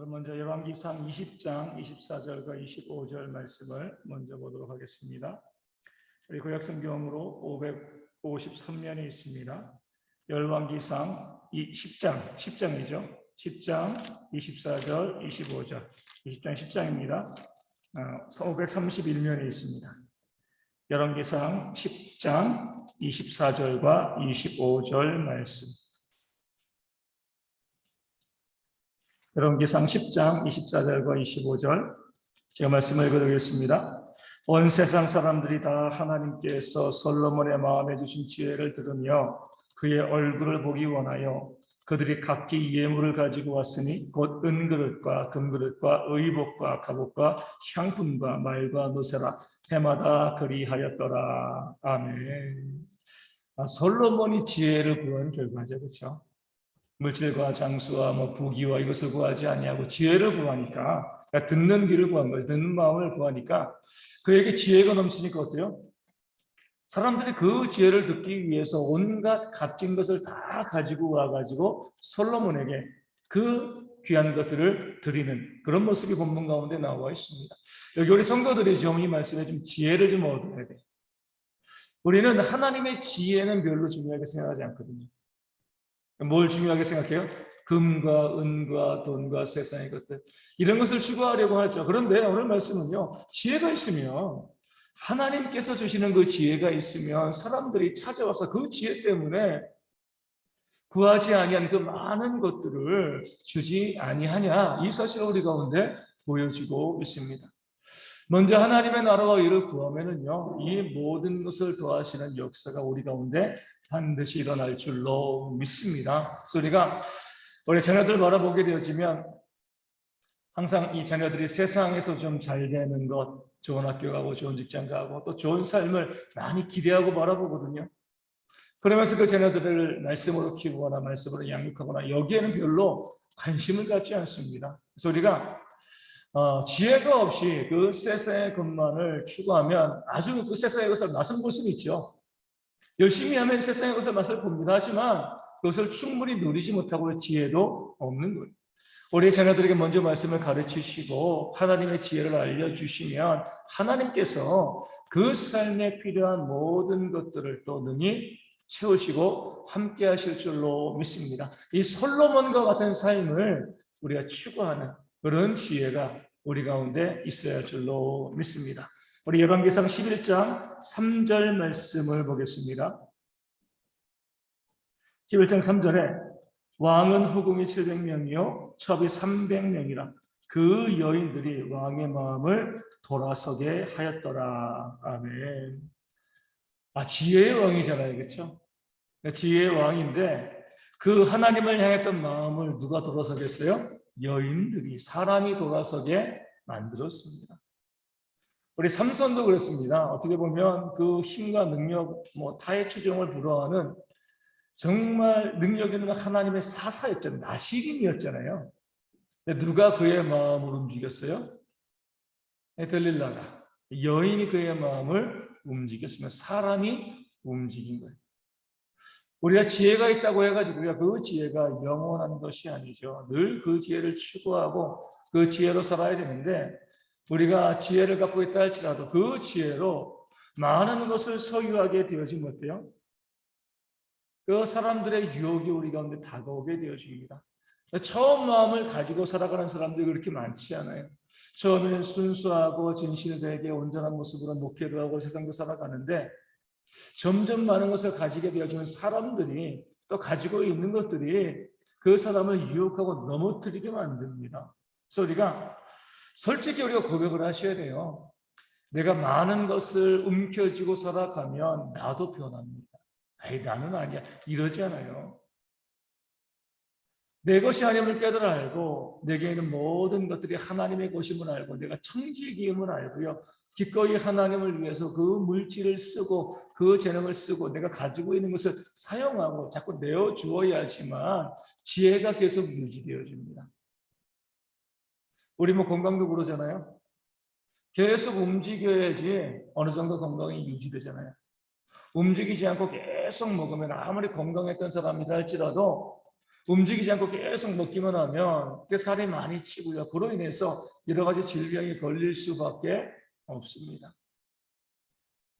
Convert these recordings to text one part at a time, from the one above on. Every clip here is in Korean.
먼저 열왕기상 20장 24절과 25절 말씀을 먼저 보도록 하겠습니다. 우리 구약성경으로 553면이 있습니다. 열왕기상 10장이죠. 10장 24절 25절 20장 10장입니다. 531면이 있습니다. 열왕기상 10장 24절과 25절 말씀. 열왕기상 10장 24절과 25절 제가 말씀을 읽어드리겠습니다. 온 세상 사람들이 다 하나님께서 솔로몬의 마음에 주신 지혜를 들으며 그의 얼굴을 보기 원하여 그들이 각기 예물을 가지고 왔으니 곧 은그릇과 금그릇과 의복과 갑옷과 향품과 말과 노새라 해마다 그리하였더라. 아멘. 솔로몬이 지혜를 구한 결과죠, 그렇죠? 물질과 장수와 부귀와 이것을 구하지 아니하고 지혜를 구하니까, 그러니까 듣는 귀를 구한 거예요. 듣는 마음을 구하니까 그에게 지혜가 넘치니까 어때요? 사람들이 그 지혜를 듣기 위해서 온갖 값진 것을 다 가지고 와가지고 솔로몬에게 그 귀한 것들을 드리는 그런 모습이 본문 가운데 나와 있습니다. 여기 우리 성도들이 좀 이 말씀에 좀 지혜를 좀 얻어야 돼요. 우리는 하나님의 지혜는 별로 중요하게 생각하지 않거든요. 뭘 중요하게 생각해요? 금과 은과 돈과 세상의 것들, 이런 것을 추구하려고 하죠. 그런데 오늘 말씀은요, 지혜가 있으면, 하나님께서 주시는 그 지혜가 있으면 사람들이 찾아와서 그 지혜 때문에 구하지 아니한 그 많은 것들을 주지 아니하냐, 이 사실을 우리 가운데 보여주고 있습니다. 먼저 하나님의 나라와 의를 구하면은요, 이 모든 것을 더하시는 역사가 우리 가운데 반드시 일어날 줄로 믿습니다. 그래서 우리가 우리 자녀들 바라보게 되어지면 항상 이 자녀들이 세상에서 좀 잘 되는 것, 좋은 학교 가고 좋은 직장 가고 또 좋은 삶을 많이 기대하고 바라보거든요. 그러면서 그 자녀들을 말씀으로 키우거나 말씀으로 양육하거나 여기에는 별로 관심을 갖지 않습니다. 그래서 우리가 지혜가 없이 그 세상의 것만을 추구하면 아주 그 세상의 것을 맛은 볼 수는 있죠. 열심히 하면 세상의 것을 맛을 봅니다. 하지만 그것을 충분히 누리지 못하고 지혜도 없는 거예요. 우리 자녀들에게 먼저 말씀을 가르치시고 하나님의 지혜를 알려주시면 하나님께서 그 삶에 필요한 모든 것들을 또 능히 채우시고 함께 하실 줄로 믿습니다. 이 솔로몬과 같은 삶을 우리가 추구하는 그런 지혜가 우리 가운데 있어야 할 줄로 믿습니다. 우리 열왕기상 11장 3절 말씀을 보겠습니다. 11장 3절에 왕은 후궁이 700명이요 첩이 300명이라 그 여인들이 왕의 마음을 돌아서게 하였더라. 아멘. 지혜의 왕이잖아요, 그렇죠? 지혜의 왕인데 그 하나님을 향했던 마음을 누가 돌아서겠어요? 여인들이, 사람이 돌아서게 만들었습니다. 우리 삼손도 그렇습니다. 어떻게 보면 그 힘과 능력, 타의 추종을 불허하는 정말 능력 있는 하나님의 사사였잖아요. 나시린이었잖아요. 누가 그의 마음을 움직였어요? 들릴라가. 여인이 그의 마음을 움직였으면 사람이 움직인 거예요. 우리가 지혜가 있다고 해가지고 우리가 그 지혜가 영원한 것이 아니죠. 늘 그 지혜를 추구하고 그 지혜로 살아야 되는데 우리가 지혜를 갖고 있다 할지라도 그 지혜로 많은 것을 소유하게 되어지면 어때요? 그 사람들의 유혹이 우리 가운데 다가오게 되어집니다. 처음 마음을 가지고 살아가는 사람들이 그렇게 많지 않아요. 처음에는 순수하고 진실되게 온전한 모습으로 목회도 하고 세상도 살아가는데 점점 많은 것을 가지게 되어지는 사람들이 또 가지고 있는 것들이 그 사람을 유혹하고 넘어뜨리게 만듭니다. 그래서 우리가 솔직히 우리가 고백을 하셔야 돼요. 내가 많은 것을 움켜쥐고 살아가면 나도 변합니다. 나는 아니야. 이러지 않아요. 내 것이 하나님을 깨달아 알고 내게 있는 모든 것들이 하나님의 것임을 알고 내가 청지기임을 알고요. 기꺼이 하나님을 위해서 그 물질을 쓰고 그 재능을 쓰고 내가 가지고 있는 것을 사용하고 자꾸 내어주어야지만 지혜가 계속 유지되어집니다. 우리 건강도 그러잖아요. 계속 움직여야지 어느 정도 건강이 유지되잖아요. 움직이지 않고 계속 먹으면 아무리 건강했던 사람이다 할지라도 움직이지 않고 계속 먹기만 하면 살이 많이 찌고요. 그로 인해서 여러 가지 질병이 걸릴 수밖에 없습니다.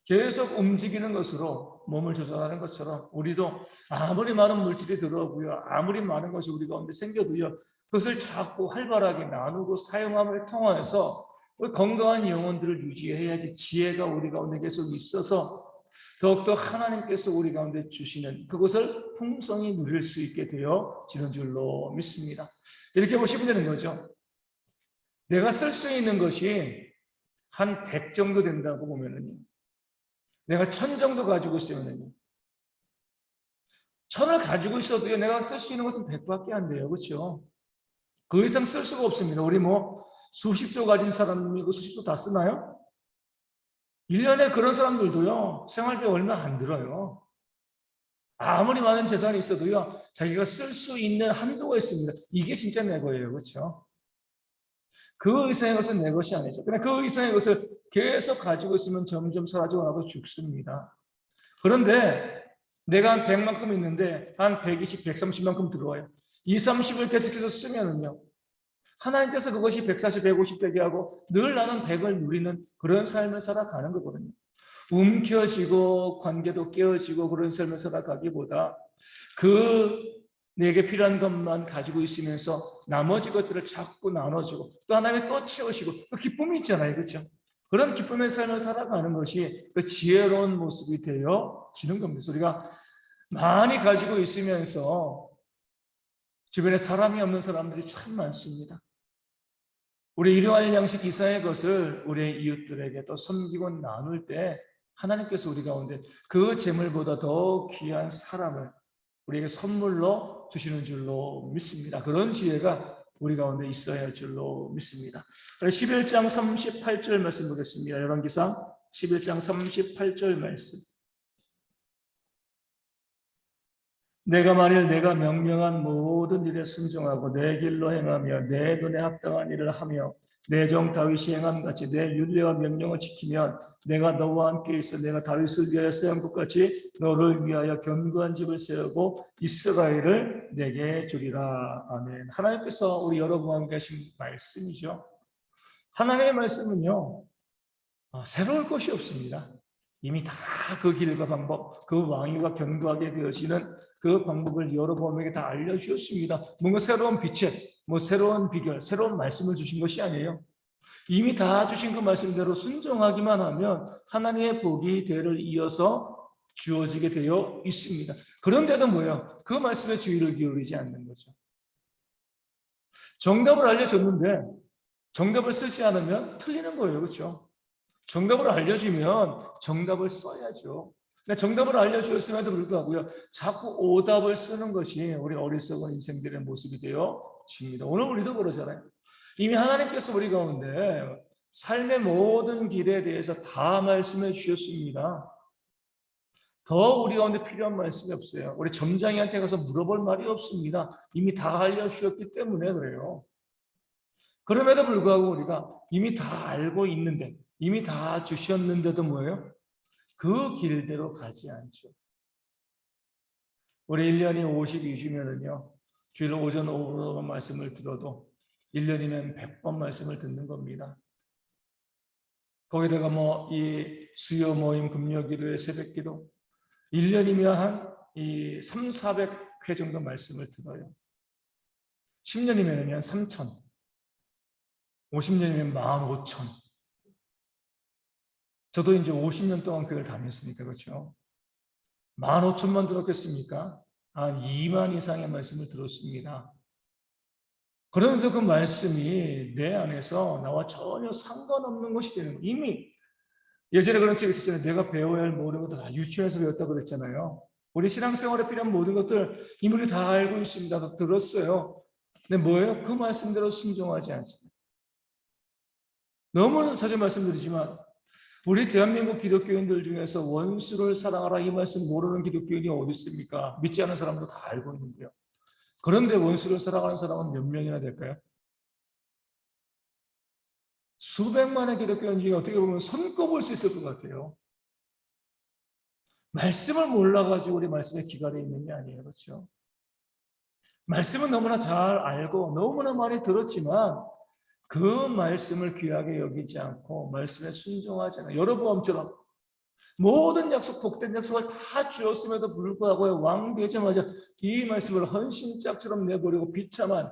계속 움직이는 것으로 몸을 조절하는 것처럼 우리도 아무리 많은 물질이 들어오고요, 아무리 많은 것이 우리 가운데 생겨도요, 그것을 자꾸 활발하게 나누고 사용함을 통해서 건강한 영혼들을 유지해야지 지혜가 우리 가운데 계속 있어서 더욱더 하나님께서 우리 가운데 주시는 그것을 풍성히 누릴 수 있게 되어지는 줄로 믿습니다. 이렇게 보시면 되는 거죠. 내가 쓸 수 있는 것이 한 100 정도 된다고 보면은요, 내가 1000 정도 가지고 있으면요, 1000을 가지고 있어도요, 내가 쓸 수 있는 것은 100밖에 안 돼요. 그렇죠? 그 이상 쓸 수가 없습니다. 우리 수십조 가진 사람이 그 수십조 다 쓰나요? 1년에 그런 사람들도요, 생활비 얼마 안 들어요. 아무리 많은 재산이 있어도요, 자기가 쓸 수 있는 한도가 있습니다. 이게 진짜 내 거예요. 그렇죠? 그 이상의 것은 내 것이 아니죠. 그러나 그 이상의 것을 계속 가지고 있으면 점점 사라져가고 죽습니다. 그런데 내가 한 100만큼 있는데 한 120, 130만큼 들어와요. 2, 30을 계속해서 쓰면은요, 하나님께서 그것이 140, 150 되게 하고 늘 나는 100을 누리는 그런 삶을 살아가는 거거든요. 움켜쥐고 관계도 깨어지고 그런 삶을 살아가기보다 내게 필요한 것만 가지고 있으면서 나머지 것들을 자꾸 나눠주고 또 하나님이 또 채우시고 그 기쁨이 있잖아요. 그렇죠? 그런 기쁨의 삶을 살아가는 것이 그 지혜로운 모습이 되어지는 겁니다. 우리가 많이 가지고 있으면서 주변에 사람이 없는 사람들이 참 많습니다. 우리 일용할 양식 이상의 것을 우리의 이웃들에게 또 섬기고 나눌 때 하나님께서 우리 가운데 그 재물보다 더 귀한 사람을 우리에게 선물로 주시는 줄로 믿습니다. 그런 지혜가 우리 가운데 있어야 할 줄로 믿습니다. 11장 38절 말씀 보겠습니다. 열왕기상 11장 38절 말씀. 내가 만일 내가 명령한 모든 일에 순종하고 내 길로 행하며 내 눈에 합당한 일을 하며 내 종 다윗이 행함 같이 내 율례와 명령을 지키면 내가 너와 함께 있어 내가 다윗을 위하여 세운 것 같이 너를 위하여 견고한 집을 세우고 이스라엘을 내게 주리라. 아멘. 하나님께서 우리 여러분과 함께 하신 말씀이죠. 하나님의 말씀은요, 새로울 것이 없습니다. 이미 다 그 길과 방법, 그 왕위가 견고하게 되어지는 그 방법을 여러분에게 다 알려주셨습니다. 뭔가 새로운 빛에, 새로운 비결, 새로운 말씀을 주신 것이 아니에요. 이미 다 주신 그 말씀대로 순종하기만 하면 하나님의 복이 대를 이어서 주어지게 되어 있습니다. 그런데도 그 말씀에 주의를 기울이지 않는 거죠. 정답을 알려줬는데 정답을 쓰지 않으면 틀리는 거예요. 그렇죠? 정답을 알려주면 정답을 써야죠. 정답을 알려주었음에도 불구하고요, 자꾸 오답을 쓰는 것이 우리 어리석은 인생들의 모습이 되어집니다. 오늘 우리도 그러잖아요. 이미 하나님께서 우리 가운데 삶의 모든 길에 대해서 다 말씀해 주셨습니다. 더 우리 가운데 필요한 말씀이 없어요. 우리 점장이한테 가서 물어볼 말이 없습니다. 이미 다 알려주셨기 때문에 그래요. 그럼에도 불구하고 우리가 이미 다 알고 있는데, 이미 다 주셨는데도 그 길대로 가지 않죠. 우리 1년이 52주면은요, 주일 오전 오후로 말씀을 들어도 1년이면 100번 말씀을 듣는 겁니다. 거기다가 이 수요 모임 금요기도의 새벽기도 1년이면 한 3, 400회 정도 말씀을 들어요. 10년이면 3,000, 50년이면 15,000. 저도 이제 50년 동안 교회를 다녔으니까 그렇죠. 15,000만 들었겠습니까? 한 2만 이상의 말씀을 들었습니다. 그런데 그 말씀이 내 안에서 나와 전혀 상관없는 것이 되는 거예요. 이미 예전에 그런 책이 있었잖아요. 내가 배워야 할 모든 것들 다 유치원에서 배웠다고 그랬잖아요. 우리 신앙생활에 필요한 모든 것들 이미 우리 다 알고 있습니다. 다 들었어요. 근데 그 말씀대로 순종하지 않습니다. 너무 자주 말씀드리지만 우리 대한민국 기독교인들 중에서 원수를 사랑하라 이 말씀 모르는 기독교인이 어디 있습니까? 믿지 않은 사람도 다 알고 있는데요. 그런데 원수를 사랑하는 사람은 몇 명이나 될까요? 수백만의 기독교인 중에 어떻게 보면 손꼽을 수 있을 것 같아요. 말씀을 몰라가지고 우리 말씀에 기갈이 있는 게 아니에요. 그렇죠? 말씀은 너무나 잘 알고 너무나 많이 들었지만 그 말씀을 귀하게 여기지 않고 말씀에 순종하지 않아요. 여로보암처럼 모든 약속, 복된 약속을 다 주었음에도 불구하고 왕 되자마자 이 말씀을 헌신짝처럼 내버리고 비참한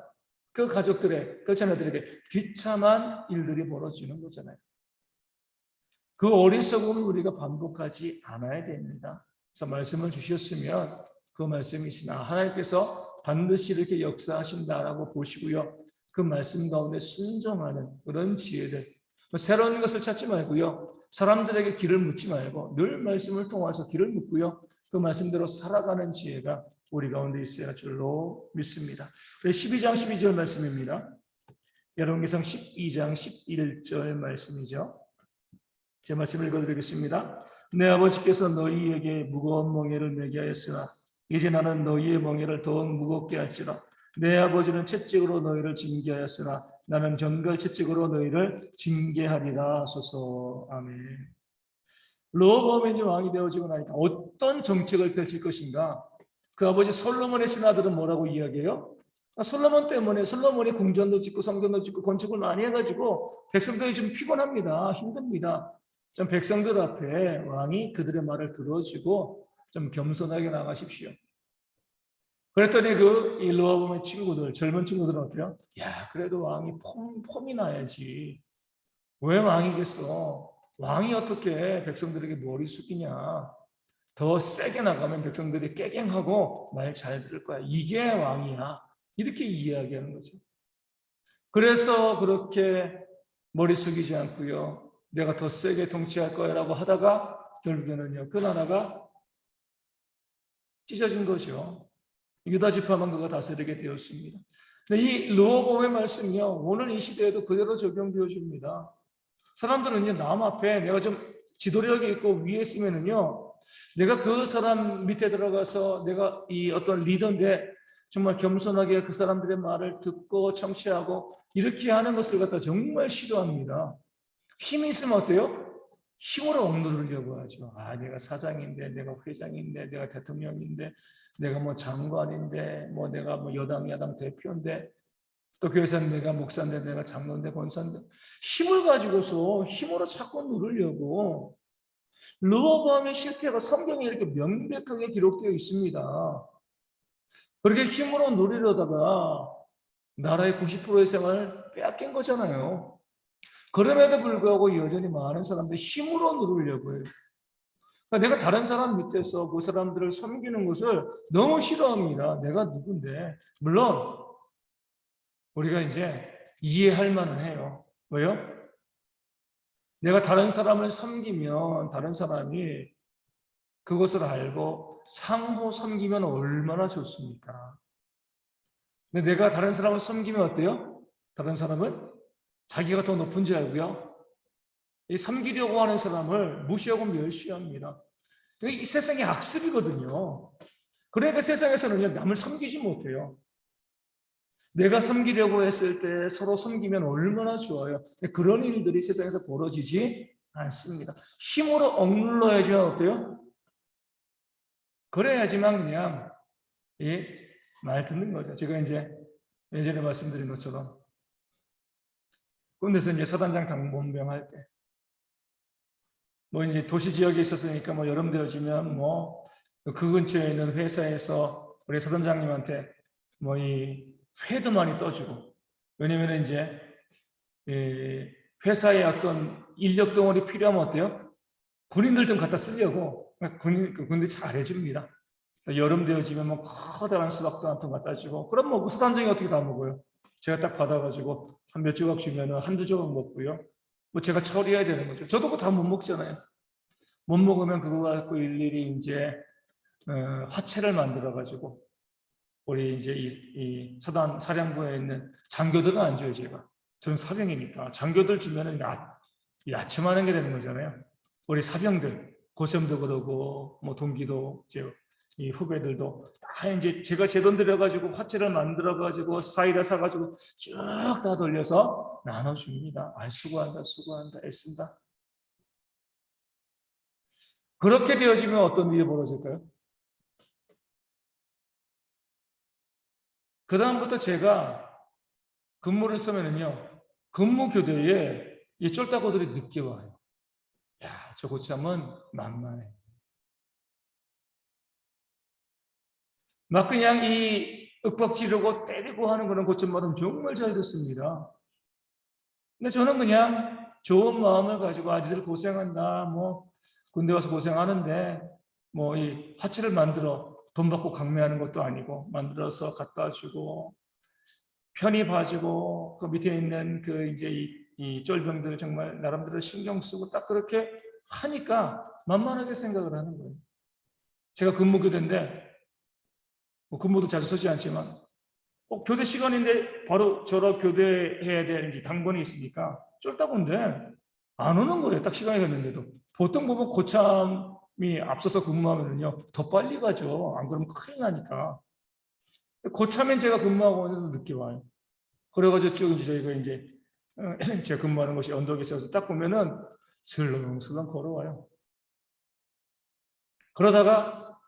그 가족들의, 그 자녀들에게 비참한 일들이 벌어지는 거잖아요. 그 어리석음을 우리가 반복하지 않아야 됩니다. 그래서 말씀을 주셨으면 그 말씀이시나 하나님께서 반드시 이렇게 역사하신다라고 보시고요. 그 말씀 가운데 순종하는 그런 지혜들. 새로운 것을 찾지 말고요. 사람들에게 길을 묻지 말고 늘 말씀을 통해서 길을 묻고요. 그 말씀대로 살아가는 지혜가 우리 가운데 있어야 할 줄로 믿습니다. 12장 12절 말씀입니다. 열왕기상 12장 11절 말씀이죠. 제 말씀을 읽어드리겠습니다. 내 아버지께서 너희에게 무거운 멍에를 매게 하였으나 이제 나는 너희의 멍에를 더욱 무겁게 할지라. 내 아버지는 채찍으로 너희를 징계하였으나 나는 정결 채찍으로 너희를 징계하리라 하소서. 아멘. 르호보암이 왕이 되어지고 나니까 어떤 정책을 펼칠 것인가? 그 아버지 솔로몬의 신하들은 뭐라고 이야기해요? 솔로몬 때문에 솔로몬이 궁전도 짓고 성전도 짓고 건축을 많이 해가지고 백성들이 좀 피곤합니다. 힘듭니다. 좀 백성들 앞에 왕이 그들의 말을 들어주고 좀 겸손하게 나가십시오. 그랬더니 이 르호보암의 친구들, 젊은 친구들은 어때요? 야, 그래도 왕이 폼이 나야지. 왜 왕이겠어? 왕이 어떻게 백성들에게 머리 숙이냐? 더 세게 나가면 백성들이 깨갱하고 말 잘 들을 거야. 이게 왕이야. 이렇게 이야기하는 거죠. 그래서 그렇게 머리 숙이지 않고요. 내가 더 세게 통치할 거야라고 하다가 결국에는요. 그 나라가 찢어진 거죠. 유다 지파만 그가 다스리게 되었습니다. 근데 이 르호보암의 말씀이요. 오늘 이 시대에도 그대로 적용되어집니다. 사람들은요, 남 앞에 내가 좀 지도력이 있고 위에 있으면은요, 내가 그 사람 밑에 들어가서 내가 이 어떤 리더인데 정말 겸손하게 그 사람들의 말을 듣고 청취하고 이렇게 하는 것을 갖다 정말 싫어합니다. 힘이 있으면 어때요? 힘으로 억누르려고 하죠. 아, 내가 사장인데, 내가 회장인데, 내가 대통령인데, 내가 뭐 장관인데, 뭐 내가 뭐 여당, 야당 대표인데, 또 교회에서는 내가 목사인데, 내가 장로인데, 권사인데, 힘을 가지고서 힘으로 자꾸 누르려고. 르호보암의 실패가 성경에 이렇게 명백하게 기록되어 있습니다. 그렇게 힘으로 누리려다가 나라의 90%의 생활을 빼앗긴 거잖아요. 그럼에도 불구하고 여전히 많은 사람들이 힘으로 누르려고 해요. 그러니까 내가 다른 사람 밑에서 그 사람들을 섬기는 것을 너무 싫어합니다. 내가 누군데. 물론 우리가 이제 이해할 만은 해요. 왜요? 내가 다른 사람을 섬기면 다른 사람이 그것을 알고 상호 섬기면 얼마나 좋습니까? 근데 내가 다른 사람을 섬기면 어때요? 다른 사람은 자기가 더 높은 줄 알고요. 이 섬기려고 하는 사람을 무시하고 멸시합니다. 이 세상의 악습이거든요. 그러니까 세상에서는 남을 섬기지 못해요. 내가 섬기려고 했을 때 서로 섬기면 얼마나 좋아요. 그런 일들이 세상에서 벌어지지 않습니다. 힘으로 억눌러야지만 어때요? 그래야지만 그냥 말 듣는 거죠. 제가 이제 예전에 말씀드린 것처럼 군대에서 이제 사단장 당번병할 때 뭐 이제 도시 지역에 있었으니까 뭐 여름 되어지면 뭐 그 근처에 있는 회사에서 우리 사단장님한테 뭐 이 회도 많이 떠주고 왜냐면 이제 회사에 어떤 인력 덩어리 필요하면 어때요? 군인들 좀 갖다 쓰려고 군인들이 잘해줍니다. 여름 되어지면 뭐 커다란 수박도 한 통 갖다 주고 그럼 뭐 그 사단장이 어떻게 다 먹어요? 제가 딱 받아가지고 한 몇 조각 주면은 한두 조각 먹고요. 뭐 제가 처리해야 되는 거죠. 저도 그거 다 못 먹잖아요. 못 먹으면 그거 갖고 일일이 이제 화채를 만들어 가지고 우리 이제 이 서단 사령부에 있는 장교들은 안 줘요 제가. 저는 사병이니까 장교들 주면은 야채만한 게 되는 거잖아요. 우리 사병들 고sem도 그러고 뭐 동기도 이제 이 후배들도 다 이제 제가 제 돈 들여가지고 화채를 만들어가지고 사이다 사가지고 쭉 다 돌려서 나눠줍니다. 아, 수고한다, 수고한다, 애쓴다. 그렇게 되어지면 어떤 일이 벌어질까요? 그 다음부터 제가 근무를 서면은요, 근무 교대에 이 쫄따구들이 늦게 와요. 야, 저 고참은 만만해. 막 그냥 이 윽박 지르고 때리고 하는 그런 고참마다 정말 잘 듣습니다. 근데 저는 그냥 좋은 마음을 가지고 아이들 고생한다, 뭐 군대 와서 고생하는데 뭐 이 화채를 만들어 돈 받고 강매하는 것도 아니고 만들어서 갖다 주고 편히 봐주고 그 밑에 있는 그 이제 이 쫄병들을 정말 나름대로 신경 쓰고 딱 그렇게 하니까 만만하게 생각을 하는 거예요. 제가 근무교대인데 뭐 근무도 자주 서지 않지만 교대 시간인데 바로 저러 교대해야 될 이제 당번이 있으니까 쫄따군데 안 오는 거예요. 딱 시간이 됐는데도. 보통 보면 고참이 앞서서 근무하면요 더 빨리 가죠. 안 그러면 큰일 나니까. 고참엔 제가 근무하고 오는데도 늦게 와요. 그래가지고 쭉 이제 저희가 이제 제가 근무하는 곳이 언덕에 있어서 딱 보면은 슬렁슬렁 걸어와요. 그러다가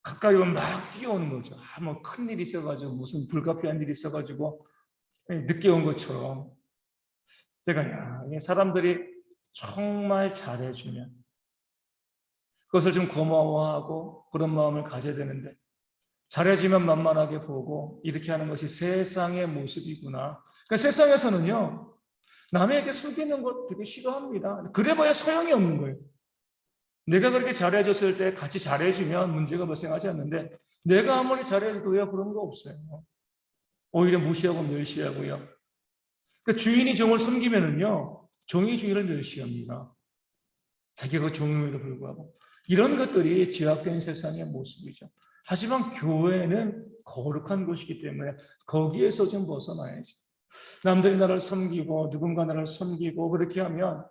가까이 오면 막 뛰어오는 거죠. 뭐 큰일이 있어가지고 무슨 불가피한 일이 있어가지고 늦게 온 것처럼. 제가 사람들이 정말 잘해주면 그것을 좀 고마워하고 그런 마음을 가져야 되는데 잘해지면 만만하게 보고 이렇게 하는 것이 세상의 모습이구나. 그러니까 세상에서는요 남에게 숨기는 것 되게 싫어합니다. 그래봐야 소용이 없는 거예요. 내가 그렇게 잘해줬을 때 같이 잘해주면 문제가 발생하지 않는데 내가 아무리 잘해줘도요 그런 거 없어요. 오히려 무시하고 멸시하고요. 그러니까 주인이 종을 섬기면은요 종이 주인을 멸시합니다. 자기가 그 종임에도 불구하고 이런 것들이 죄악된 세상의 모습이죠. 하지만 교회는 거룩한 곳이기 때문에 거기에서 좀 벗어나야지. 남들이 나를 섬기고 누군가 나를 섬기고 그렇게 하면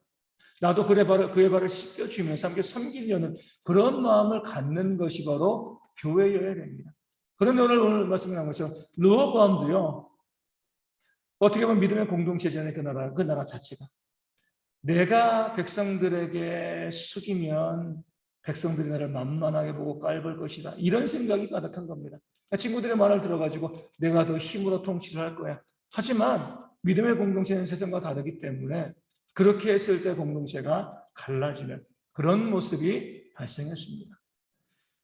나도 그의 발을 씻겨주면서 함께 섬기려는 그런 마음을 갖는 것이 바로 교회여야 됩니다. 그런데 오늘 말씀이 나온 것처럼 르호보암도요. 어떻게 보면 믿음의 공동체잖아요. 그 나라 자체가. 내가 백성들에게 숙이면 백성들이 나를 만만하게 보고 깔볼 것이다. 이런 생각이 가득한 겁니다. 친구들의 말을 들어가지고 내가 더 힘으로 통치를 할 거야. 하지만 믿음의 공동체는 세상과 다르기 때문에 그렇게 했을 때 공동체가 갈라지는 그런 모습이 발생했습니다.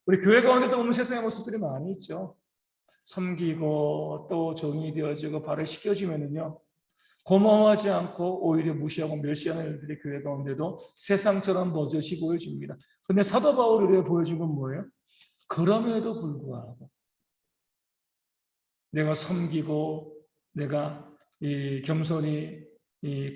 우리 교회 가운데도 보면 세상의 모습들이 많이 있죠. 섬기고 또 종이 되어지고 발을 씻겨주면은요. 고마워하지 않고 오히려 무시하고 멸시하는 일들이 교회 가운데도 세상처럼 버젓이 보여집니다. 그런데 사도 바울이 우리가 보여준 건 뭐예요? 그럼에도 불구하고 내가 섬기고 내가 이 겸손히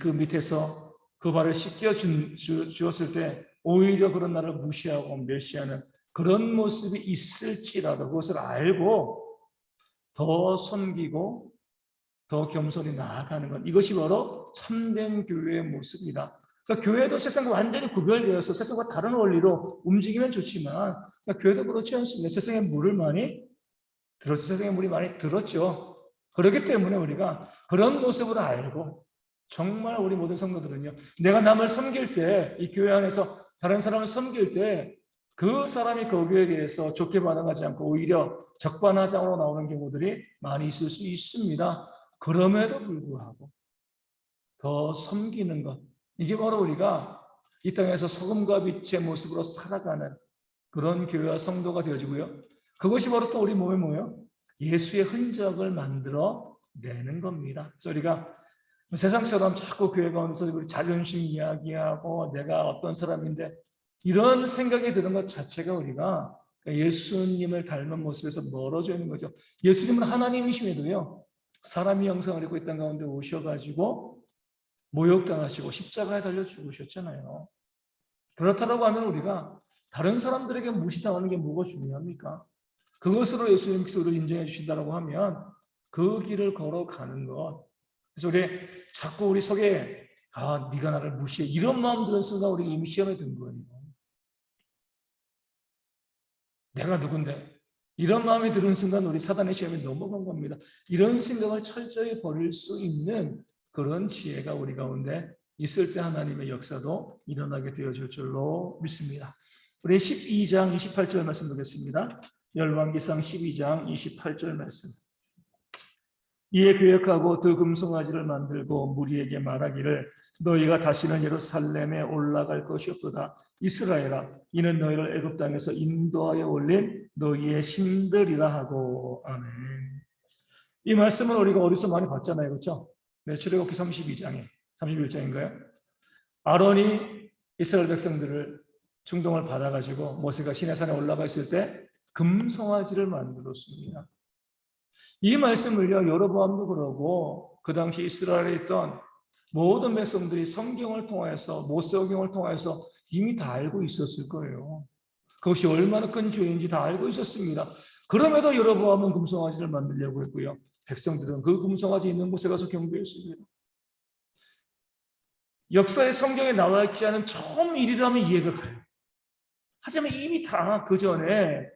그 밑에서 그 발을 씻겨 주었을 때 오히려 그런 나를 무시하고 멸시하는 그런 모습이 있을지라도 그것을 알고 더 섬기고 더 겸손히 나아가는 것. 이것이 바로 참된 교회의 모습이다. 그러니까 교회도 세상과 완전히 구별되어서 세상과 다른 원리로 움직이면 좋지만 그러니까 교회도 그렇지 않습니다. 세상에 물을 많이 들었죠. 세상에 물이 많이 들었죠. 그렇기 때문에 우리가 그런 모습을 알고 정말 우리 모든 성도들은요. 내가 남을 섬길 때 이 교회 안에서 다른 사람을 섬길 때 그 사람이 거기에 대해서 좋게 반응하지 않고 오히려 적반하장으로 나오는 경우들이 많이 있을 수 있습니다. 그럼에도 불구하고 더 섬기는 것. 이게 바로 우리가 이 땅에서 소금과 빛의 모습으로 살아가는 그런 교회와 성도가 되어지고요. 그것이 바로 또 우리 몸에 뭐예요? 예수의 흔적을 만들어 내는 겁니다. 그래서 우리가 세상처럼 자꾸 교회 가운데서 우리 자존심 이야기하고 내가 어떤 사람인데 이런 생각이 드는 것 자체가 우리가 예수님을 닮은 모습에서 멀어져 있는 거죠. 예수님은 하나님이심에도요. 사람이 형상을 입고 이 땅 가운데 오셔가지고 모욕당하시고 십자가에 달려 죽으셨잖아요. 그렇다고 하면 우리가 다른 사람들에게 무시당하는 게 뭐가 중요합니까? 그것으로 예수님 그리스도를 인정해 주신다고 하면 그 길을 걸어가는 것. 그래서 자꾸 우리 속에 네가 나를 무시해 이런 마음 드는 순간 우리 이미 시험에 든 거예요. 내가 누군데? 이런 마음이 드는 순간 우리 사단의 시험에 넘어간 겁니다. 이런 생각을 철저히 버릴 수 있는 그런 지혜가 우리 가운데 있을 때 하나님의 역사도 일어나게 되어질 줄로 믿습니다. 우리 12장 28절 말씀 보겠습니다. 열왕기상 12장 28절 말씀. 이에 계획하고 두 금송아지를 만들고 무리에게 말하기를 너희가 다시는 예루살렘에 올라갈 것이 없도다. 이스라엘아, 이는 너희를 애굽 땅에서 인도하여 올린 너희의 신들이라 하고. 아멘. 이 말씀은 우리가 어디서 많이 봤잖아요, 그렇죠? 네, 출애굽기 32장에 31장인가요? 아론이 이스라엘 백성들을 충동을 받아가지고 모세가 시내산에 올라가 있을 때 금송아지를 만들었습니다. 이 말씀을요, 여로보암도 그러고 그 당시 이스라엘에 있던 모든 백성들이 성경을 통해서 모세오경을 통해서 이미 다 알고 있었을 거예요. 그것이 얼마나 큰 죄인지 다 알고 있었습니다. 그럼에도 여로보암은 금송아지를 만들려고 했고요. 백성들은 그 금송아지 있는 곳에 가서 경배했습니다. 역사의 성경에 나와 있지 않은 처음 일이라면 이해가 가요. 하지만 이미 다 그 전에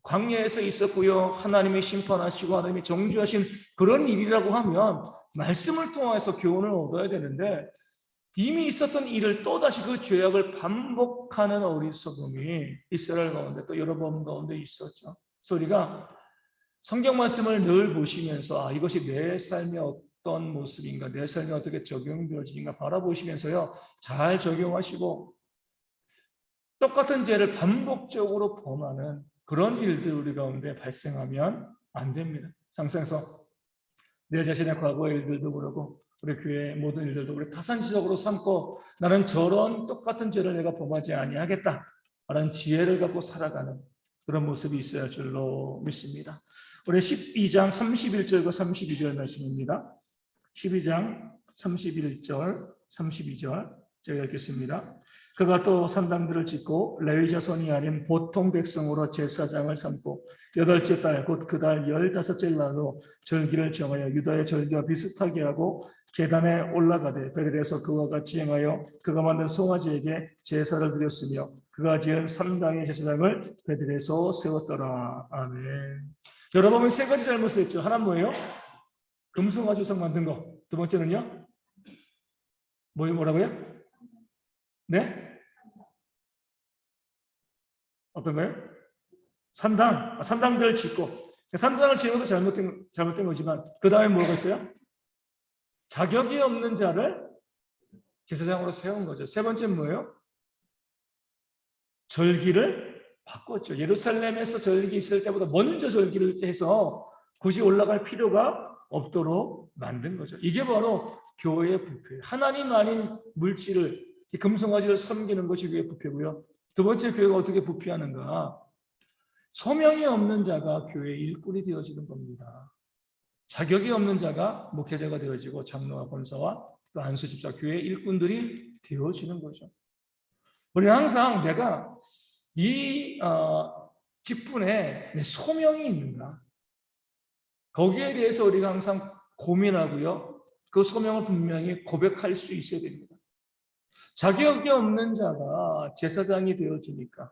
광야에서 있었고요. 하나님이 심판하시고 하나님이 정죄하신 그런 일이라고 하면 말씀을 통해서 교훈을 얻어야 되는데 이미 있었던 일을 또다시 그 죄악을 반복하는 어리석음이 이스라엘 가운데 또 여로보암 가운데 있었죠. 그래서 우리가 성경 말씀을 늘 보시면서 이것이 내 삶의 어떤 모습인가, 내 삶에 어떻게 적용되어지는가 바라보시면서요, 잘 적용하시고 똑같은 죄를 반복적으로 범하는 그런 일들 우리 가운데 발생하면 안 됩니다. 상상해서 내 자신의 과거의 일들도 그러고 우리 교회의 모든 일들도 우리 타산지적으로 삼고 나는 저런 똑같은 죄를 내가 범하지 아니하겠다 라는 지혜를 갖고 살아가는 그런 모습이 있어야 할 줄로 믿습니다. 우리 12장 31절과 32절 말씀입니다. 12장 31절 32절 제가 읽겠습니다. 그가 또 산당들을 짓고 레위 자손이 아닌 보통 백성으로 제사장을 삼고 8째 달 곧 그 달 15째 날로 절기를 정하여 유다의 절기와 비슷하게 하고 계단에 올라가되 베델에서 그와 같이 행하여 그가 만든 송아지에게 제사를 드렸으며 그가 지은 산당의 제사장을 베델에서 세웠더라. 아멘. 여러분 세 가지 잘못을 했죠. 하나는 뭐예요? 금송아지 우상 만든 거. 두 번째는요? 뭐라고요? 네? 어떤 거예요? 산당들을 짓고 산당을 지은 것도 잘못된 거지만 그 다음에 뭐가 있어요? 자격이 없는 자를 제사장으로 세운 거죠. 세 번째는 뭐예요? 절기를 바꿨죠. 예루살렘에서 절기 있을 때보다 먼저 절기를 해서 굳이 올라갈 필요가 없도록 만든 거죠. 이게 바로 교회의 부패. 하나님 아닌 물질을, 금송아지를 섬기는 것이 교회의 부패고요. 두 번째, 교회가 어떻게 부패하는가? 소명이 없는 자가 교회의 일꾼이 되어지는 겁니다. 자격이 없는 자가 목회자가 되어지고 장로와 권사와 또 안수집사, 교회의 일꾼들이 되어지는 거죠. 우리는 항상 내가 이 직분에 내 소명이 있는가? 거기에 대해서 우리가 항상 고민하고요. 그 소명을 분명히 고백할 수 있어야 됩니다. 자격이 없는 자가 제사장이 되어지니까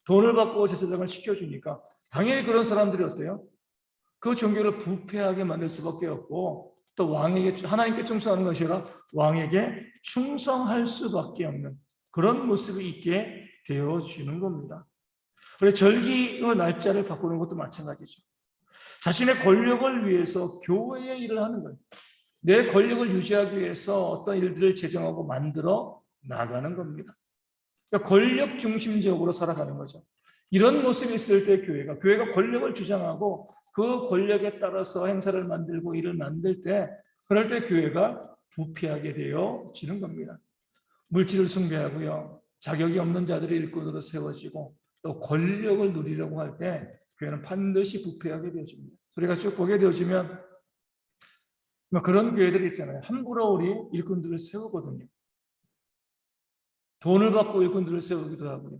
돈을 받고 제사장을 시켜주니까 당연히 그런 사람들이 어때요? 그 종교를 부패하게 만들 수밖에 없고 또 왕에게 하나님께 충성하는 것이 아니라 왕에게 충성할 수밖에 없는 그런 모습이 있게 되어지는 겁니다. 그래서 절기의 날짜를 바꾸는 것도 마찬가지죠. 자신의 권력을 위해서 교회의 일을 하는 거예요. 내 권력을 유지하기 위해서 어떤 일들을 제정하고 만들어 나가는 겁니다. 그러니까 권력 중심적으로 살아가는 거죠. 이런 모습이 있을 때 교회가 권력을 주장하고 그 권력에 따라서 행사를 만들고 일을 만들 때 그럴 때 교회가 부패하게 되어지는 겁니다. 물질을 숭배하고요. 자격이 없는 자들이 일꾼으로 세워지고 또 권력을 누리려고 할 때 교회는 반드시 부패하게 되어집니다. 우리가 쭉 보게 되어지면 그런 교회들이 있잖아요. 함부로 우리 일꾼들을 세우거든요. 돈을 받고 일꾼들을 세우기도 하고요.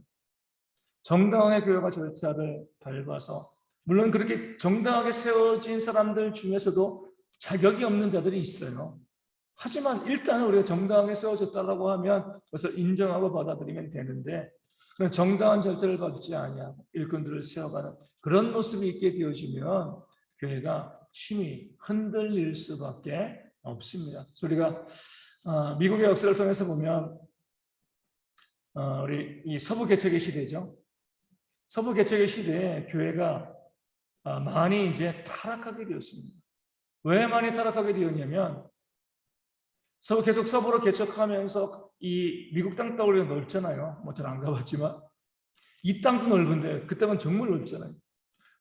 정당하게 교회가 절차를 밟아서 물론 그렇게 정당하게 세워진 사람들 중에서도 자격이 없는 자들이 있어요. 하지만 일단 우리가 정당하게 세워졌다고 하면 그것을 인정하고 받아들이면 되는데 정당한 절차를 밟지 아니하고 일꾼들을 세워가는 그런 모습이 있게 되어지면 교회가 심히 흔들릴 수밖에 없습니다. 우리가 미국의 역사를 통해서 보면 우리 이 서부 개척의 시대죠. 서부 개척의 시대에 교회가 많이 이제 타락하게 되었습니다. 왜 많이 타락하게 되었냐면 계속 서부로 개척하면서 이 미국 땅 떠올려 넓잖아요. 뭐 저는 안 가봤지만 이 땅도 넓은데 그 땅은 정말 넓잖아요.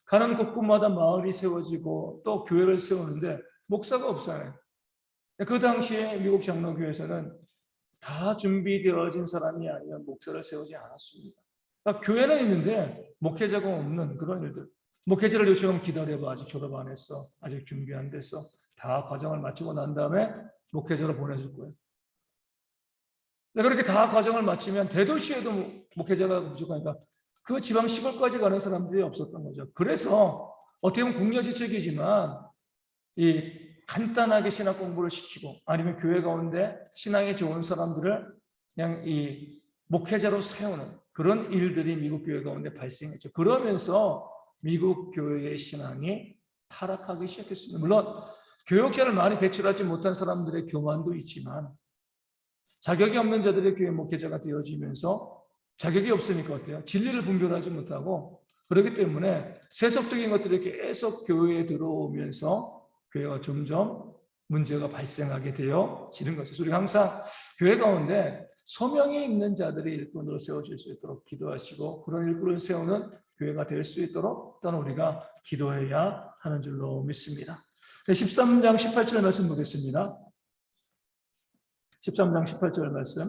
가는 곳곳마다 마을이 세워지고 또 교회를 세우는데 목사가 없잖아요. 그 당시에 미국 장로교회에서는 다 준비되어진 사람이 아니면 목사를 세우지 않았습니다. 그러니까 교회는 있는데 목회자가 없는 그런 일들. 목회자를 요청하면 기다려봐. 아직 졸업 안 했어. 아직 준비 안 됐어. 다 과정을 마치고 난 다음에 목회자로 보내줄 거예요. 그렇게 다 과정을 마치면 대도시에도 목회자가 부족하니까 그 지방 시골까지 가는 사람들이 없었던 거죠. 그래서 어떻게 보면 국려지책이지만 이 간단하게 신학 공부를 시키고 아니면 교회 가운데 신앙이 좋은 사람들을 그냥 이 목회자로 세우는 그런 일들이 미국 교회 가운데 발생했죠. 그러면서 미국 교회의 신앙이 타락하기 시작했습니다. 물론 교역자를 많이 배출하지 못한 사람들의 교만도 있지만 자격이 없는 자들의 교회 목회자가 되어지면서 자격이 없으니까 어때요? 진리를 분별하지 못하고 그렇기 때문에 세속적인 것들이 계속 교회에 들어오면서 교회가 점점 문제가 발생하게 되어지는 것이죠. 우리가 항상 교회 가운데 소명이 있는 자들이 일꾼으로 세워질 수 있도록 기도하시고 그런 일꾼을 세우는 교회가 될 수 있도록 또한 우리가 기도해야 하는 줄로 믿습니다. 13장 18절 말씀 보겠습니다. 13장 18절 말씀.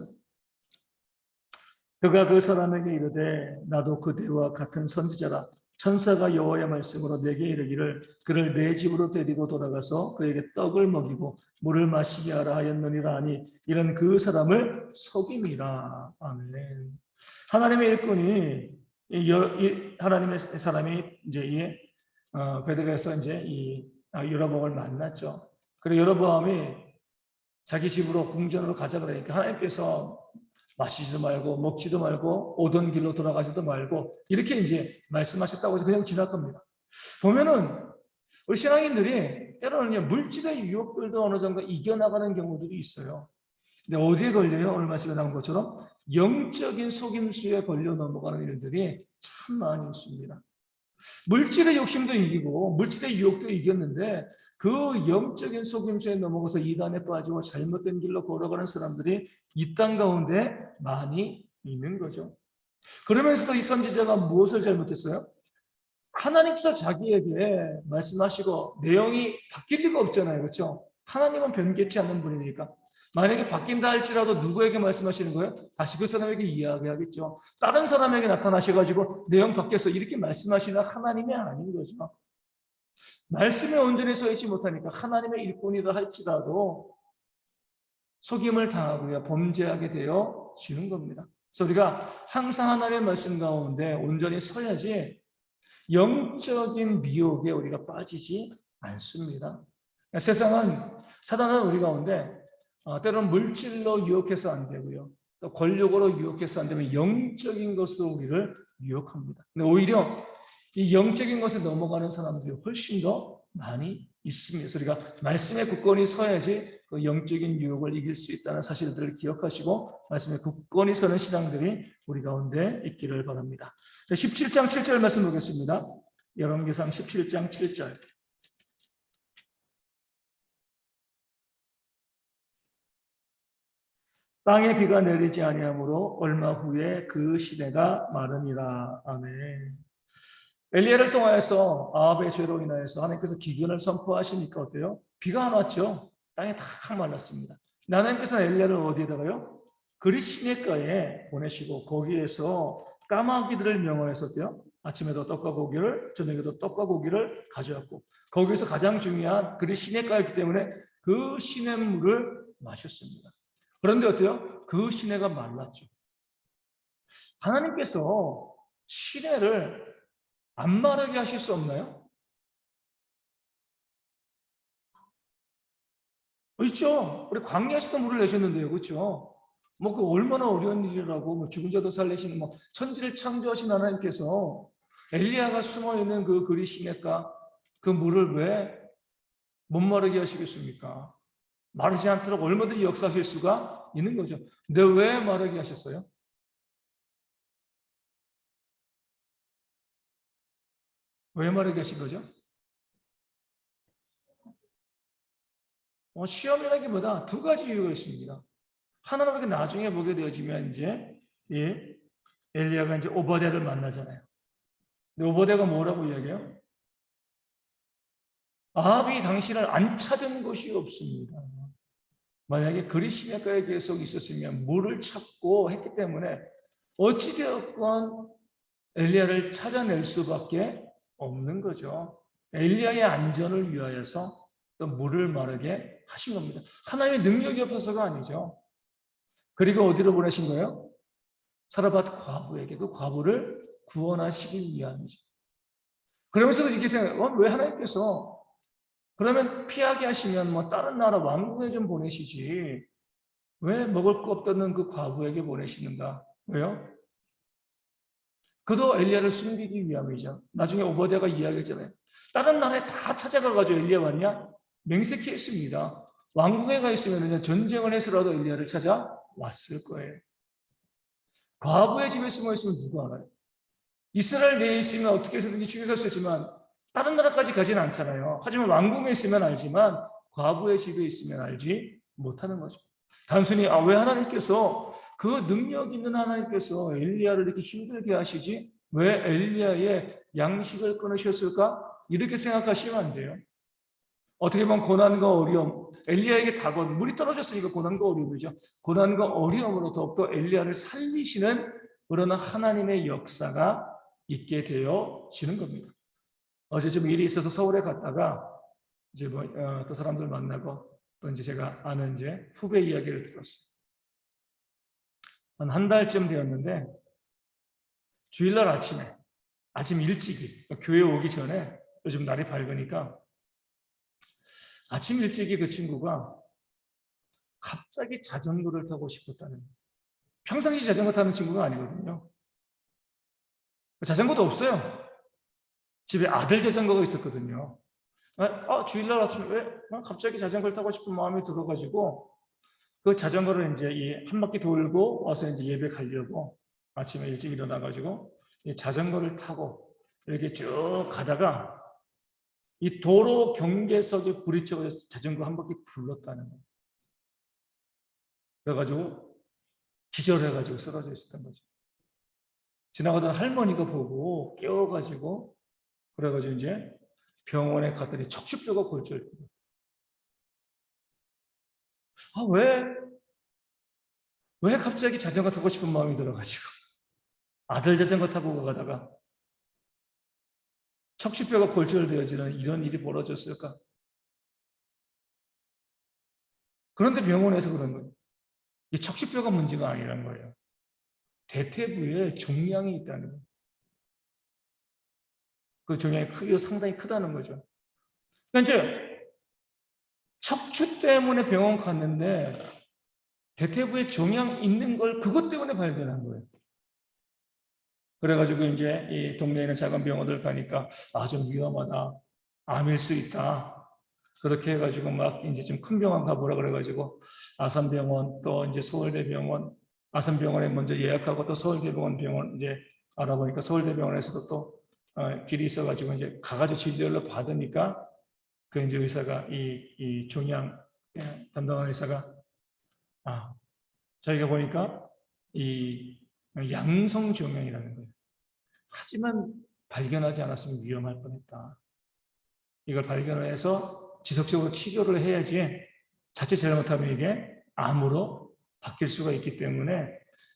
그가 그 사람에게 이르되 나도 그대와 같은 선지자라. 천사가 여호와의 말씀으로 내게 이르기를 그를 내 집으로 데리고 돌아가서 그에게 떡을 먹이고 물을 마시게 하라 하였느니라 하니 이런 그 사람을 속임이라. 아멘. 하나님의 일꾼이 하나님의 사람이 이제 이 베들레헴에서 이제 이 여로보암을 만났죠. 그리고 여로보암이 자기 집으로 궁전으로 가자 그러니까 하나님께서 마시지도 말고 먹지도 말고 오던 길로 돌아가지도 말고 이렇게 이제 말씀하셨다고 해서 그냥 지나갑니다. 보면은 우리 신앙인들이 때로는 물질의 유혹들도 어느 정도 이겨나가는 경우들이 있어요. 근데 어디에 걸려요? 오늘 말씀에 나온 것처럼 영적인 속임수에 걸려 넘어가는 일들이 참 많이 있습니다. 물질의 욕심도 이기고 물질의 유혹도 이겼는데 그 영적인 속임수에 넘어가서 이단에 빠지고 잘못된 길로 걸어가는 사람들이 이 땅 가운데 많이 있는 거죠. 그러면서도 이 선지자가 무엇을 잘못했어요? 하나님께서 자기에게 말씀하시고 내용이 바뀔 리가 없잖아요. 그렇죠? 하나님은 변개치 않는 분이니까. 만약에 바뀐다 할지라도 누구에게 말씀하시는 거예요? 다시 그 사람에게 이야기하겠죠. 다른 사람에게 나타나셔가지고 내용 바뀌어서 이렇게 말씀하시는 하나님이 아닌 거죠. 말씀에 온전히 서 있지 못하니까 하나님의 일꾼이라 할지라도 속임을 당하고요. 범죄하게 되어지는 겁니다. 그래서 우리가 항상 하나님의 말씀 가운데 온전히 서야지 영적인 미혹에 우리가 빠지지 않습니다. 세상은 사단은 우리 가운데 때로는 물질로 유혹해서 안 되고요. 또 권력으로 유혹해서 안 되면 영적인 것으로 우리를 유혹합니다. 근데 오히려 이 영적인 것에 넘어가는 사람들이 훨씬 더 많이 있습니다. 그래서 우리가 말씀에 굳건히 서야지 그 영적인 유혹을 이길 수 있다는 사실들을 기억하시고 말씀에 굳건히 서는 신앙들이 우리 가운데 있기를 바랍니다. 17장 7절 말씀 보겠습니다. 열왕기상 17장 7절. 땅에 비가 내리지 아니하므로 얼마 후에 그 시대가 마르니라. 아멘. 엘리야를 통하여서 아합의 죄로 인하여서 하나님께서 기근을 선포하시니까 어때요? 비가 안 왔죠. 땅에 다 말랐습니다. 하나님께서 엘리야를 어디에다가요? 그리 시내가에 보내시고 거기에서 까마귀들을 명하여서 어때요? 아침에도 떡과 고기를 저녁에도 떡과 고기를 가져왔고 거기서 가장 중요한 그리 시내가였기 때문에 그 시냇물을 마셨습니다. 그런데 어때요? 그 시내가 말랐죠. 하나님께서 시내를 안 마르게 하실 수 없나요? 있죠. 우리 광야에서도 물을 내셨는데요. 그렇죠? 뭐 그 얼마나 어려운 일이라고 뭐 죽은 자도 살리시는 뭐 천지를 창조하신 하나님께서 엘리야가 숨어 있는 그 그리 시내가 그 물을 왜 못 마르게 하시겠습니까? 마르지 않도록 얼마든지 역사하실 수가 있는 거죠. 근데 왜 마르게 하셨어요? 왜 말하게 하신 거죠? 시험이라기보다 두 가지 이유가 있습니다. 하나는 그렇게 나중에 보게 되어지면 이제 예, 엘리야가 이제 오버데를 만나잖아요. 근데 오버데가 뭐라고 이야기해요? 아합이 당신을 안 찾은 것이 없습니다. 만약에 그리 시내가에 계속 있었으면 물을 찾고 했기 때문에 어찌되었건 엘리야를 찾아낼 수밖에 없는 거죠. 엘리야의 안전을 위하여서 또 물을 마르게 하신 겁니다. 하나님의 능력이 없어서가 아니죠. 그리고 어디로 보내신 거예요? 사르밧 과부에게 그 과부를 구원하시기 위함이죠. 그러면서 이렇게 생각해요. 왜 하나님께서 그러면 피하게 하시면 뭐 다른 나라 왕궁에 좀 보내시지 왜 먹을 거 없다는 그 과부에게 보내시는가? 왜요? 그도 엘리야를 숨기기 위함이죠. 나중에 오버데가 이야기했잖아요. 다른 나라에 다 찾아가가지고 엘리야 왔냐? 맹세히 했습니다. 왕궁에 가 있으면 전쟁을 해서라도 엘리야를 찾아왔을 거예요. 과부의 집에 숨어 있으면 누가 알아요? 이스라엘 내에 있으면 어떻게 해서든지 죽여갈 수 있지만 다른 나라까지 가지는 않잖아요. 하지만 왕궁에 있으면 알지만 과부의 집에 있으면 알지 못하는 거죠. 단순히 왜 하나님께서 그 능력 있는 하나님께서 엘리야를 이렇게 힘들게 하시지? 왜 엘리야의 양식을 끊으셨을까? 이렇게 생각하시면 안 돼요. 어떻게 보면 고난과 어려움, 엘리야에게 다가온 물이 떨어졌으니까 고난과 어려움이죠. 고난과 어려움으로 더욱더 엘리야를 살리시는 그런 하나님의 역사가 있게 되어지는 겁니다. 어제 좀 일이 있어서 서울에 갔다가 이제 또 사람들 만나고 또 이제 제가 아는 이제 후배 이야기를 들었어요. 한 달쯤 되었는데 주일날 아침 일찍이 교회 오기 전에 요즘 날이 밝으니까 아침 일찍이 그 친구가 갑자기 자전거를 타고 싶었다는 거예요. 평상시 자전거 타는 친구가 아니거든요. 자전거도 없어요. 집에 아들 자전거가 있었거든요. 주일날 아침에 왜 갑자기 자전거를 타고 싶은 마음이 들어가지고 그 자전거를 이제 한 바퀴 돌고 와서 이제 예배 가려고 아침에 일찍 일어나가지고 자전거를 타고 이렇게 쭉 가다가 이 도로 경계석에 부딪혀서 자전거 한 바퀴 굴렀다는 거예요. 그래가지고 기절해가지고 쓰러져 있었던 거죠. 지나가던 할머니가 보고 깨워가지고 그래가지고 이제 병원에 갔더니 척추뼈가 골절돼요. 왜 갑자기 자전거 타고 싶은 마음이 들어가지고 아들 자전거 타고 가다가 척추뼈가 골절되어지는 이런 일이 벌어졌을까? 그런데 병원에서 그런 거예요. 이 척추뼈가 문제가 아니라는 거예요. 대퇴부에 종양이 있다는 거예요. 그 종양의 크기가 상당히 크다는 거죠. 그러니까 이제 척추 때문에 병원 갔는데 대퇴부에 종양 있는 걸 그것 때문에 발견한 거예요. 그래가지고 이제 이 동네에 있는 작은 병원들 가니까 좀 위험하다. 암일 수 있다. 그렇게 해가지고 막 이제 좀 큰 병원 가보라 그래가지고 아산병원 또 이제 서울대병원 아산병원에 먼저 예약하고 또 서울대병원 병원 이제 알아보니까 서울대병원에서도 또 길이 있어가지고 이제 가가지고 진료를 받으니까 그 이제 의사가 이 종양 담당하는 의사가 저희가 보니까 이 양성 종양이라는 거예요. 하지만 발견하지 않았으면 위험할 뻔했다. 이걸 발견해서 지속적으로 치료를 해야지 자칫 잘못하면 이게 암으로 바뀔 수가 있기 때문에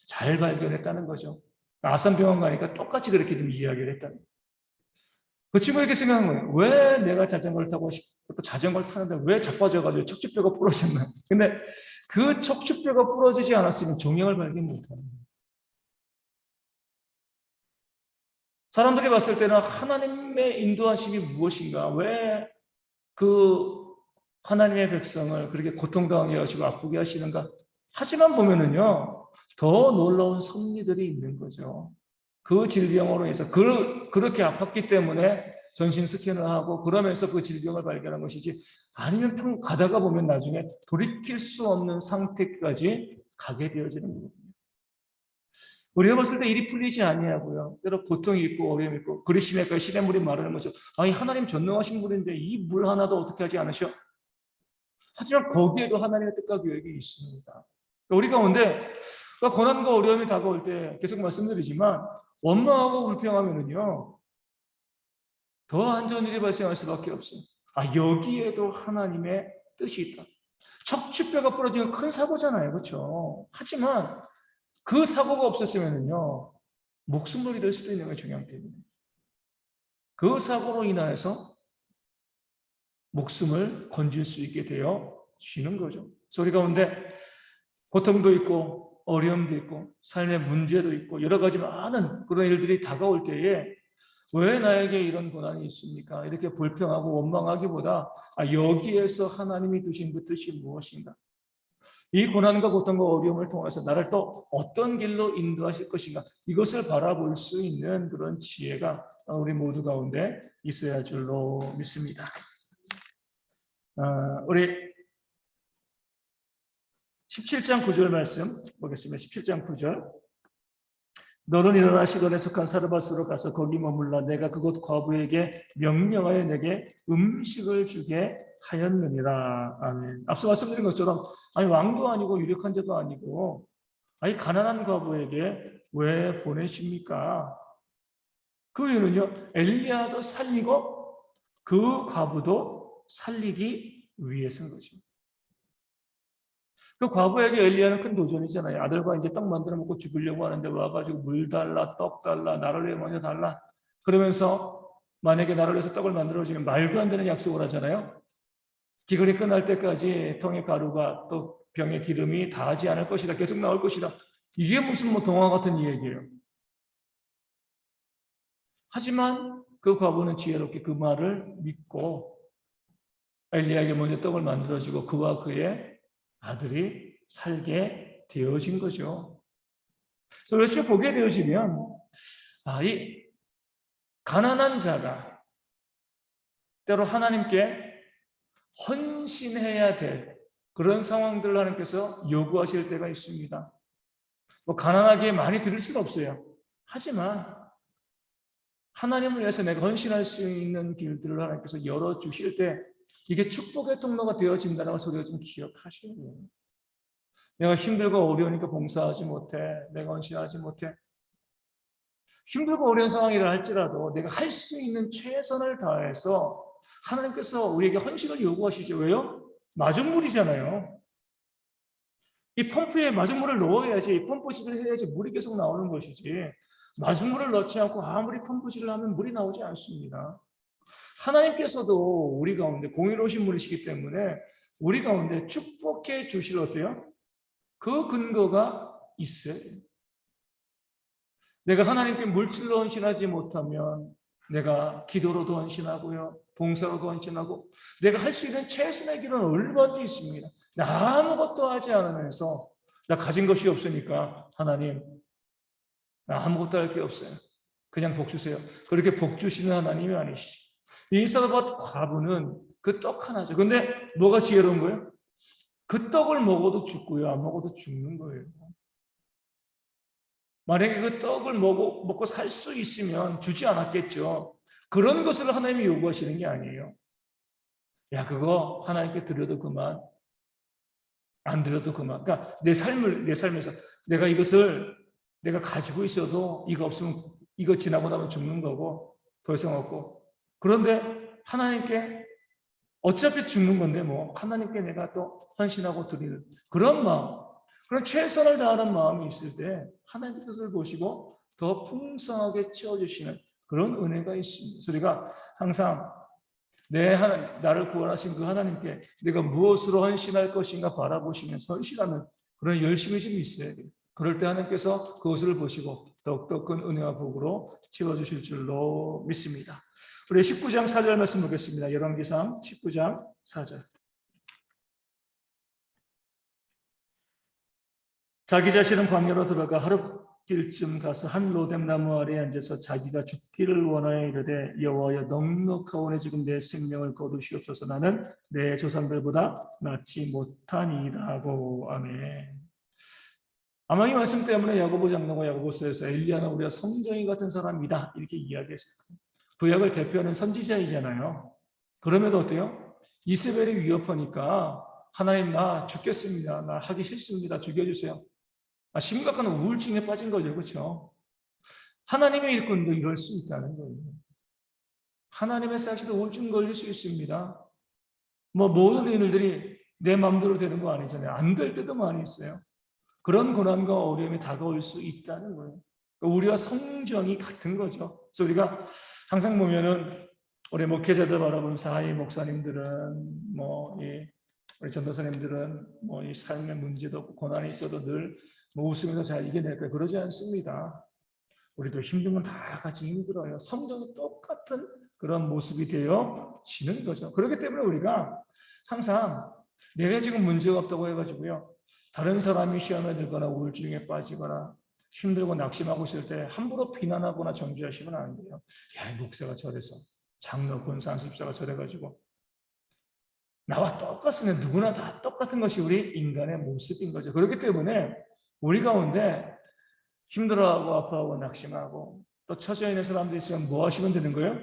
잘 발견했다는 거죠. 아산병원 가니까 똑같이 그렇게 좀 이야기를 했다는 거예요. 그 친구가 이렇게 생각한 거예요. 왜 내가 자전거를 타고 싶고 또 자전거를 타는데 왜 자빠져가지고 척추뼈가 부러졌나. 근데 그 척추뼈가 부러지지 않았으면 종양을 발견 못하는 거예요. 사람들이 봤을 때는 하나님의 인도하심이 무엇인가? 왜 그 하나님의 백성을 그렇게 고통당하게 하시고 아프게 하시는가? 하지만 보면은요, 더 놀라운 섭리들이 있는 거죠. 그 질병으로 해서 그렇게 아팠기 때문에 전신 스캔을 하고 그러면서 그 질병을 발견한 것이지 아니면 가다가 보면 나중에 돌이킬 수 없는 상태까지 가게 되어지는 거거든요. 우리가 봤을 때 일이 풀리지 아니하고요. 때로 고통이 있고 어려움이 있고 그리시니까 시냇물이 마르는 거죠. 아니 하나님 전능하신 분인데 이 물 하나도 어떻게 하지 않으셔? 하지만 거기에도 하나님의 뜻과 계획이 있습니다. 우리 가운데 고난과 어려움이 다가올 때 계속 말씀드리지만 원망하고 불평하면은요 더 안 좋은 일이 발생할 수밖에 없어요. 여기에도 하나님의 뜻이 있다. 척추뼈가 부러지는 큰 사고잖아요, 그렇죠? 하지만 그 사고가 없었으면은요 목숨을 잃을 수도 있는 게 중요한 때문에 그 사고로 인하여서 목숨을 건질 수 있게 되어 쉬는 거죠. 소리 가운데 고통도 있고 어려움도 있고 삶의 문제도 있고 여러 가지 많은 그런 일들이 다가올 때에 왜 나에게 이런 고난이 있습니까? 이렇게 불평하고 원망하기보다 여기에서 하나님이 두신 그 뜻이 무엇인가? 이 고난과 고통과 어려움을 통해서 나를 또 어떤 길로 인도하실 것인가? 이것을 바라볼 수 있는 그런 지혜가 우리 모두 가운데 있어야 할 줄로 믿습니다. 우리 17장 9절 말씀 보겠습니다. 17장 9절. 너는 일어나 시돈에 속한 사르밧으로 가서 거기 머물라. 내가 그곳 과부에게 명령하여 내게 음식을 주게 하였느니라. 아멘. 앞서 말씀드린 것처럼 왕도 아니고 유력한 자도 아니고 가난한 과부에게 왜 보내십니까? 그 이유는요 엘리야도 살리고 그 과부도 살리기 위해서인 거죠. 그 과부에게 엘리야는 큰 도전이잖아요. 아들과 이제 떡 만들어 먹고 죽으려고 하는데 와가지고 물 달라, 떡 달라, 나를 위해 먼저 달라. 그러면서 만약에 나를 위해서 떡을 만들어주면 말도 안 되는 약속을 하잖아요. 기근이 끝날 때까지 통의 가루가 또 병의 기름이 다하지 않을 것이다. 계속 나올 것이다. 이게 무슨 동화 같은 얘기예요. 하지만 그 과부는 지혜롭게 그 말을 믿고 엘리야에게 먼저 떡을 만들어주고 그와 그의 아들이 살게 되어진 거죠. 그래서 보게 되어지면 이 가난한 자가 때로 하나님께 헌신해야 될 그런 상황들을 하나님께서 요구하실 때가 있습니다. 가난하게 많이 드릴 수는 없어요. 하지만 하나님을 위해서 내가 헌신할 수 있는 길들을 하나님께서 열어주실 때 이게 축복의 통로가 되어진다는 소리를 좀 기억하셔야 돼요. 내가 힘들고 어려우니까 봉사하지 못해. 내가 헌신하지 못해. 힘들고 어려운 상황이라 할지라도 내가 할 수 있는 최선을 다해서 하나님께서 우리에게 헌신을 요구하시죠. 왜요? 마중물이잖아요. 이 펌프에 마중물을 넣어야지 펌프질을 해야지 물이 계속 나오는 것이지 마중물을 넣지 않고 아무리 펌프질을 하면 물이 나오지 않습니다. 하나님께서도 우리 가운데 공의로우신 분이시기 때문에 우리 가운데 축복해 주실 어때요? 그 근거가 있어요. 내가 하나님께 물질로 헌신하지 못하면 내가 기도로도 헌신하고요. 봉사로도 헌신하고 내가 할 수 있는 최선의 길은 얼마든지 있습니다. 나 아무것도 하지 않으면서 나 가진 것이 없으니까 하나님 나 아무것도 할 게 없어요. 그냥 복 주세요. 그렇게 복 주시는 하나님이 아니시죠. 이 사르밧 과부는 그 떡 하나죠. 근데 뭐가 지혜로운 거예요? 그 떡을 먹어도 죽고요. 안 먹어도 죽는 거예요. 만약에 그 떡을 먹고 살 수 있으면 주지 않았겠죠. 그런 것을 하나님이 요구하시는 게 아니에요. 야, 그거 하나님께 드려도 그만, 안 드려도 그만. 그러니까 내 삶에서 내가 이것을 내가 가지고 있어도 이거 없으면 이거 지나고 나면 죽는 거고 더 이상 없고. 그런데 하나님께 어차피 죽는 건데 하나님께 내가 또 헌신하고 드리는 그런 마음, 그런 최선을 다하는 마음이 있을 때 하나님의 뜻을 보시고 더 풍성하게 채워주시는 그런 은혜가 있습니다. 우리가 항상 나를 구원하신 그 하나님께 내가 무엇으로 헌신할 것인가 바라보시면서 헌신하는 그런 열심이 좀 있어야 돼요. 그럴 때 하나님께서 그것을 보시고 더욱더 큰 은혜와 복으로 채워주실 줄로 믿습니다. 우리 19장 4절 말씀 보겠습니다. 열왕기상 19장 4절. 자기 자신은 광야로 들어가 하룻길쯤 가서 한 로뎀나무 아래에 앉아서 자기가 죽기를 원하여 이르되 여호와여 넉넉하오니 지금 내 생명을 거두시옵소서. 나는 내 조상들보다 낫지 못하니이다 하고. 아멘. 아마 이 말씀 때문에 야고보 장로가 야고보서에서 엘리야는 우리가 성경이 같은 사람이다 이렇게 이야기했을 거예요. 구약을 대표하는 선지자이잖아요. 그럼에도 어때요? 이세벨이 위협하니까 하나님 나 죽겠습니다. 나 하기 싫습니다. 죽여주세요. 심각한 우울증에 빠진 거죠. 그렇죠? 하나님의 일꾼도 이럴 수 있다는 거예요. 하나님의 사실도 우울증 걸릴 수 있습니다. 뭐 모든 일들이 내 마음대로 되는 거 아니잖아요. 안 될 때도 많이 있어요. 그런 고난과 어려움이 다가올 수 있다는 거예요. 그러니까 우리와 성정이 같은 거죠. 그래서 우리가 항상 보면은 우리 목회자들 바라보면서 이 목사님들은 우리 전도사님들은 이 삶의 문제도 없고 고난이 있어도 늘 웃으면서 잘 이겨낼 거예요. 그러지 않습니다. 우리도 힘든 건 다 같이 힘들어요. 성정이 똑같은 그런 모습이 되어지는 거죠. 그렇기 때문에 우리가 항상 내가 지금 문제가 없다고 해가지고요. 다른 사람이 시험에 들거나 우울증에 빠지거나 힘들고 낙심하고 있을 때 함부로 비난하거나 정죄하시면 안 돼요. 야, 목사가 저래서 장로 권사 집사가 저래가지고 나와 똑같으면 누구나 다 똑같은 것이 우리 인간의 모습인 거죠. 그렇기 때문에 우리 가운데 힘들어하고 아파하고 낙심하고 또 처져 있는 사람들이 있으면 뭐 하시면 되는 거예요?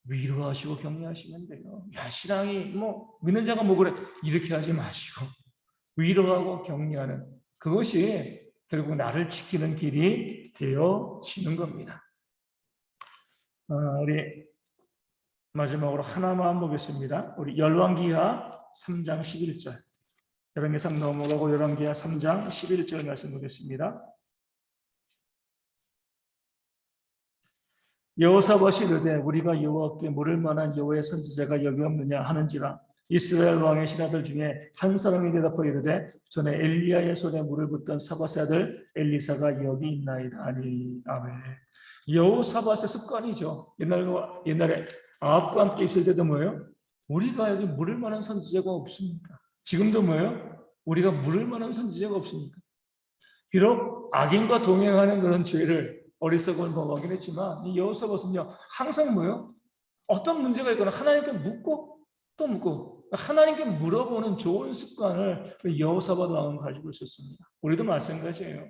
위로하시고 격려하시면 돼요. 야, 신앙이 믿는 자가 뭐 그래 이렇게 하지 마시고 위로하고 격려하는 그것이 결국 나를 지키는 길이 되어지는 겁니다. 우리 마지막으로 하나만 보겠습니다. 우리 열왕기하 3장 11절. 열왕기상 넘어가고 열왕기하 3장 11절 말씀 보겠습니다. 여호사밧이 이르되 우리가 여호와께 물을 만한 여호와의 선지자가 여기 없느냐 하는지라 이스라엘 왕의 신하들 중에 한 사람이 대답하여 이르되 전에 엘리야의 손에 물을 붓던 사밧의 아들 엘리사가 여기 있나이다 하니 아멘. 여호사밧의 습관이죠. 옛날에 아합과 함께 있을 때도 뭐예요? 우리가 여기 물을 만한 선지자가 없습니까? 지금도 뭐예요? 우리가 물을 만한 선지자가 없습니까? 비록 악인과 동행하는 그런 죄를 어리석음을 범하긴 했지만 이 여호사밧은요 항상 뭐예요? 어떤 문제가 있거나 하나님께 묻고 또 묻고 하나님께 물어보는 좋은 습관을 여호사밧 왕은 가지고 있었습니다. 우리도 마찬가지예요.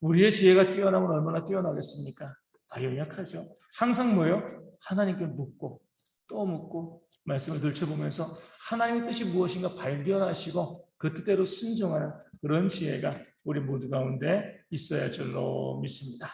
우리의 지혜가 뛰어나면 얼마나 뛰어나겠습니까? 연약하죠. 항상 뭐예요? 하나님께 묻고 또 묻고 말씀을 들춰보면서 하나님의 뜻이 무엇인가 발견하시고 그 뜻대로 순종하는 그런 지혜가 우리 모두 가운데 있어야 할 줄로 믿습니다.